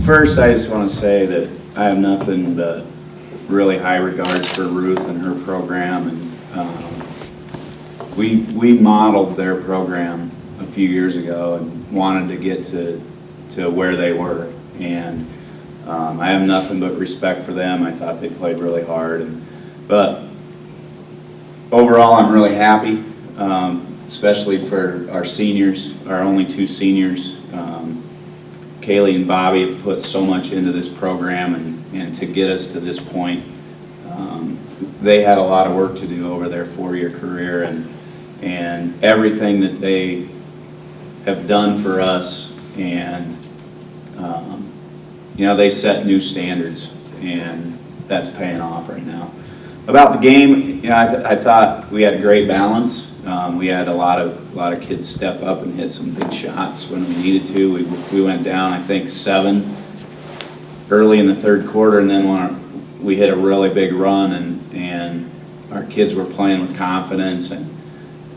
First, I just want to say that I have nothing but really high regards for Ruth and her program, and we modeled their program a few years ago and wanted to get to where they were, and I have nothing but respect for them. I thought they played really hard, but overall I'm really happy, especially for our seniors, our only two seniors. Kailey and Bobbie have put so much into this program, and to get us to this point, they had a lot of work to do over their 4-year career, and everything that they have done for us, and you know, they set new standards, and that's paying off right now. About the game, you know, I thought we had great balance. We had a lot of kids step up and hit some big shots when we needed to. We went down, I think, 7 early in the third quarter, and then when we hit a really big run, and our kids were playing with confidence,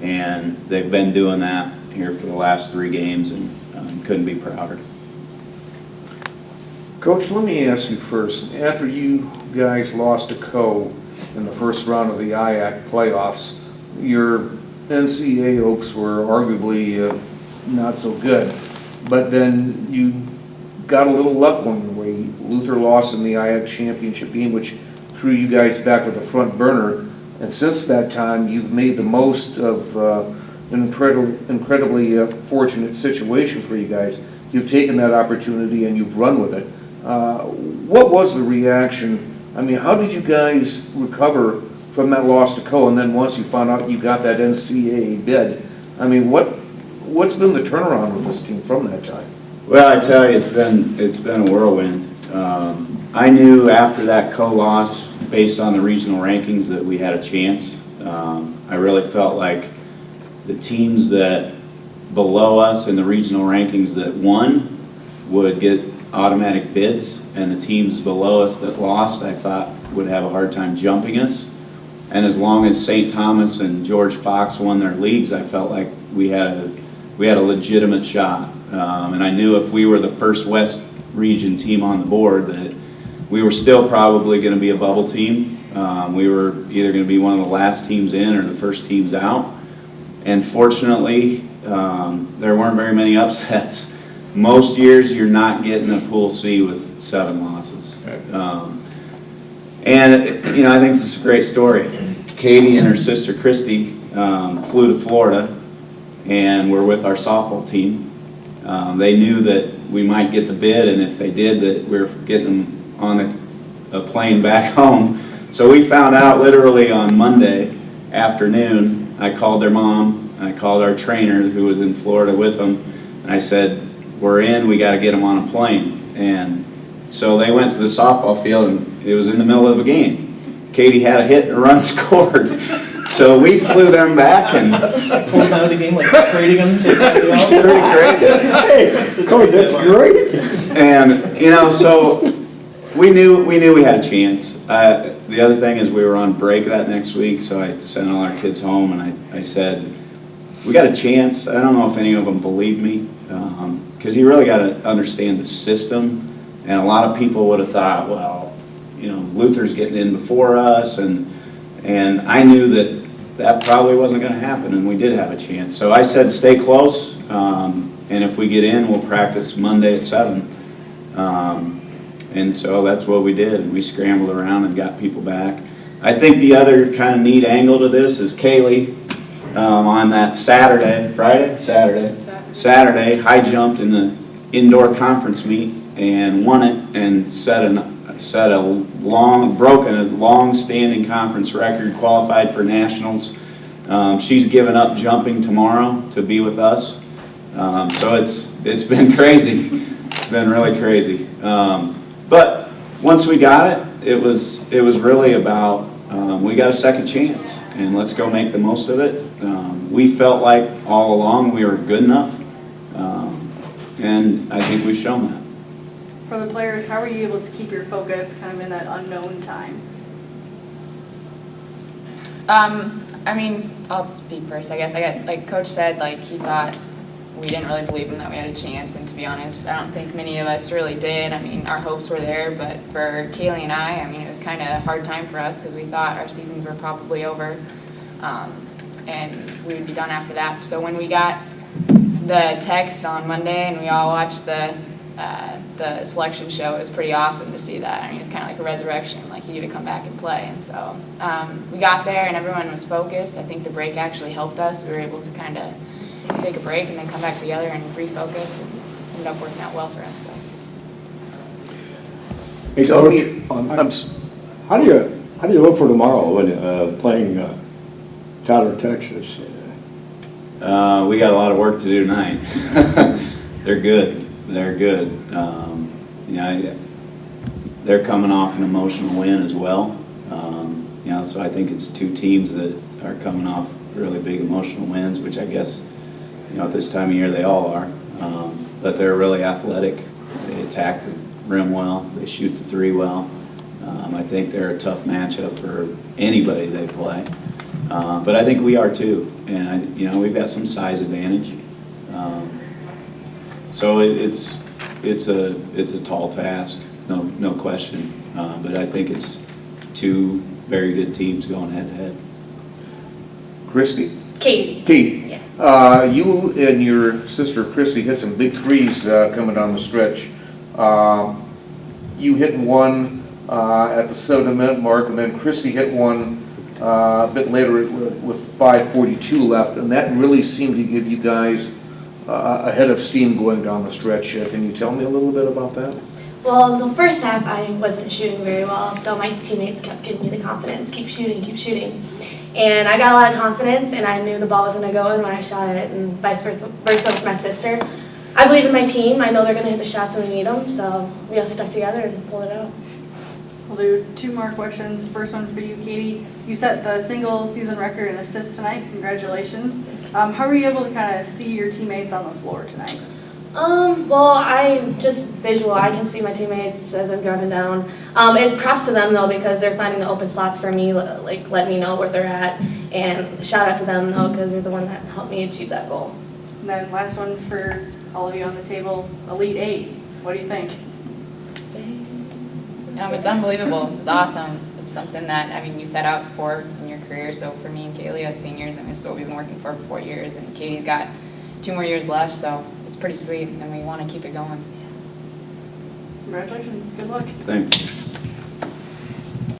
and they've been doing that here for the last 3 games, and couldn't be prouder. Coach, let me ask you first. After you guys lost to Co in the first round of the IAC playoffs, your NCAA Oaks were arguably not so good, but then you got a little luck one way. Luther lost in the IAC championship game, which threw you guys back to the front burner, and since that time you've made the most of an incredibly fortunate situation for you guys. You've taken that opportunity and you've run with it. What was the reaction? I mean, how did you guys recover from that loss to Co, and then once you found out you got that NCAA bid? I mean, what's been the turnaround with this team from that time? Well, I tell you, it's been a whirlwind. I knew after that Co loss, based on the regional rankings, that we had a chance. I really felt like the teams that below us in the regional rankings that won would get automatic bids, and the teams below us that lost, I thought, would have a hard time jumping us. And as long as St. Thomas and George Fox won their leagues, I felt like we had a legitimate shot. And I knew if we were the first West region team on the board, that we were still probably going to be a bubble team. We were either going to be one of the last teams in or the first teams out. And fortunately, there weren't very many upsets. Most years, you're not getting a Pool C with 7 losses. And, you know, I think this is a great story. Katie and her sister Christy flew to Florida and were with our softball team. They knew that we might get the bid, and if they did, that we were getting them on a plane back home. So we found out literally on Monday afternoon. I called their mom, I called our trainer who was in Florida with them, and I said, we're in, we got to get them on a plane. And so they went to the softball field, and it was in the middle of a game. Katie had a hit and a run scored. So we flew them back and pulled them out of the game, like trading them to somebody else. Pretty crazy. Hey, Coach, that's great. And you know, so we knew we had a chance. The other thing is we were on break that next week, so I sent all our kids home, and I said, we got a chance. I don't know if any of them believed me, because you really got to understand the system. And a lot of people would have thought, well, you know, Luther's getting in before us, and I knew that probably wasn't going to happen, and we did have a chance. So I said, stay close, and if we get in, we'll practice Monday at 7. And so that's what we did, and we scrambled around and got people back. I think the other kind of neat angle to this is Kailey on that Saturday, high jumped in the indoor conference meet and won it, and broken a long-standing conference record, qualified for nationals. She's given up jumping tomorrow to be with us. So it's been crazy. It's been really crazy. But once we got it, it was really about we got a second chance, and let's go make the most of it. We felt like all along we were good enough, and I think we've shown that. For the players, how were you able to keep your focus kind of in that unknown time? I mean, I'll speak first, I guess. Like Coach said, like he thought we didn't really believe that we had a chance, and to be honest, I don't think many of us really did. I mean, our hopes were there, but for Kailey and I mean, it was kind of a hard time for us because we thought our seasons were probably over, and we would be done after that. So when we got the text on Monday and we all watched the selection show, it was pretty awesome to see that. I mean, it was kind of like a resurrection, like you get to come back and play. And so we got there and everyone was focused. I think the break actually helped us. We were able to kind of take a break and then come back together and refocus, and ended up working out well for us. So. Hey, Coach, how do you look for tomorrow when playing Tyler, Texas? We got a lot of work to do tonight. They're good. They're good. They're coming off an emotional win as well. So I think it's two teams that are coming off really big emotional wins, which I guess, at this time of year they all are. But they're really athletic. They attack the rim well. They shoot the three well. I think they're a tough matchup for anybody they play. But I think we are too. And we've got some size advantage. So it's a tall task, no question. But I think it's two very good teams going head to head. Christy? Katie. Katie, Yeah. you and your sister Christy hit some big threes coming down the stretch. You hit one at the 7-minute mark, and then Christy hit one a bit later with 5:42 left, and that really seemed to give you guys a head of steam going down the stretch. Can you tell me a little bit about that? Well, the first half I wasn't shooting very well, so my teammates kept giving me the confidence, keep shooting, keep shooting. And I got a lot of confidence, and I knew the ball was going to go in when I shot it, and vice versa with my sister. I believe in my team. I know they're going to hit the shots when we need them, so we all stuck together and pulled it out. We'll do two more questions. First one for you, Katie. You set the single season record in assists tonight. Congratulations. How were you able to kind of see your teammates on the floor tonight? Well, I just visual. I can see my teammates as I'm driving down. And props to them, though, because they're finding the open slots for me, like let me know where they're at. And shout out to them, though, because they're the one that helped me achieve that goal. And then last one for all of you on the table, Elite Eight. What do you think? It's unbelievable. It's awesome. It's something that, you set out for in your career. So for me and Kailey as seniors, this is what we've been working for 4 years. And Katie's got 2 more years left, so it's pretty sweet, and we want to keep it going. Congratulations. Good luck. Thanks.